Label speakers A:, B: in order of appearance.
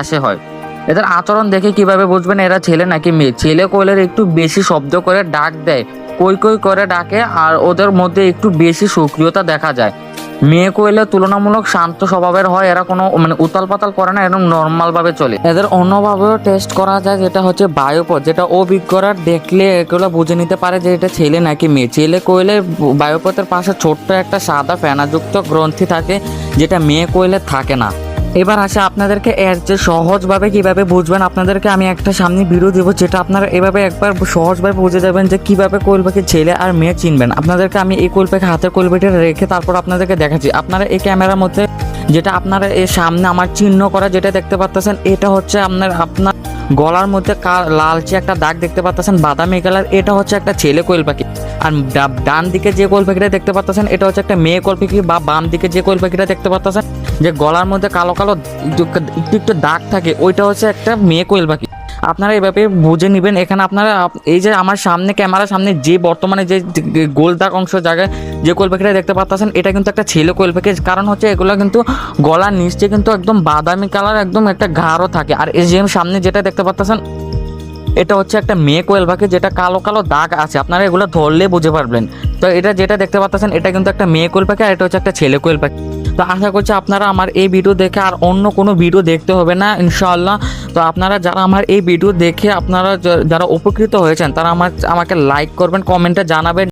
A: আসে হয়। এদের আচরণ দেখে কিভাবে বুঝবেন এরা ছেলে নাকি মেয়ে? ছেলে কোয়েলের একটু বেশি শব্দ করে ডাক দেয়, কই কই করে ডাকে, আর ওদের মধ্যে একটু বেশি সক্রিয়তা দেখা যায়। মেয়ে কোয়েলের তুলনামূলক শান্ত স্বভাবের হয়, এরা কোনো উতাল পাতাল করে না, এরকম নর্মাল ভাবে চলে। এদের অন্যভাবেও টেস্ট করা যায়, যেটা হচ্ছে বায়োপথ, যেটা অভিজ্ঞরা দেখলে এগুলো বুঝে নিতে পারে যে এটা ছেলে নাকি মেয়ে। ছেলে কোয়েলের বায়োপথের পাশে ছোট্ট একটা সাদা ফেনাযুক্ত গ্রন্থি থাকে, যেটা মেয়ে কোয়েলের থাকে না। এবার আসে আপনাদেরকে এর যে সহজভাবে কিভাবে বুঝবেন, আপনাদেরকে আমি একটা সামনে ভিডিও দেবো, যেটা আপনারা এভাবে একবার সহজভাবে বুঝে যাবেন যে কিভাবে কোয়েল পাখি ছেলে আর মেয়ে চিনবেন। আপনাদেরকে আমি এই কোয়েল পাখি হাতের কোয়েল পাখিটা রেখে তারপর আপনাদেরকে দেখাচ্ছি। আপনারা এই ক্যামেরার মধ্যে যেটা আপনারা এই সামনে আমার চিহ্ন করা যেটা দেখতে পাচ্ছেন, এটা হচ্ছে আপনার গলার মধ্যে লালচে একটা দাগ দেখতে পাচ্ছেন, বাদামি কালার, এটা হচ্ছে একটা ছেলে কোয়েল পাখি। আর ডান দিকে যে কোয়েল পাখিটা দেখতে পাচ্ছেন এটা হচ্ছে একটা মেয়ে কোয়েল পাখি, বা বাম দিকে যে কোয়েল পাখিটা দেখতে পাচ্ছেন যে গলার মধ্যে কালো কালো একটু একটু দাগ থাকে, ওইটা হচ্ছে একটা মেয়ে কোয়েল পাখি। আপনারা এইভাবে বুঝে নেবেন। এখানে আপনারা এই যে আমার সামনে ক্যামেরার সামনে যে বর্তমানে যে গোল দাগ অংশ জায়গায় যে কোয়েল পাখিটা দেখতে পাচ্ছেন, এটা কিন্তু একটা ছেলে কোয়েল পাখি। কারণ হচ্ছে এগুলো কিন্তু গলার নিচে কিন্তু একদম বাদামি কালার, একদম একটা গাঢ় থাকে। আর এই যে সামনে যেটা দেখতে পাচ্ছেন এটা হচ্ছে একটা মেয়ে কোয়েল পাখি, যেটা কালো কালো দাগ আছে, আপনারা এগুলো ধরলে বুঝে পারবেন। তো এটা যেটা দেখতে পাচ্ছেন এটা কিন্তু একটা মেয়ে কোয়েল পাখি, আর এটা হচ্ছে একটা ছেলে কোয়েল পাখি। তো আশা করছি আপনারা আমার এই ভিডিও দেখে আর অন্য কোনো ভিডিও দেখতে হবে না ইনশাআল্লাহ। তো আপনারা যারা আমার এই ভিডিও দেখে আপনারা যারা উপকৃত হয়েছেন তারা আমাকে লাইক করবেন, কমেন্টে জানাবেন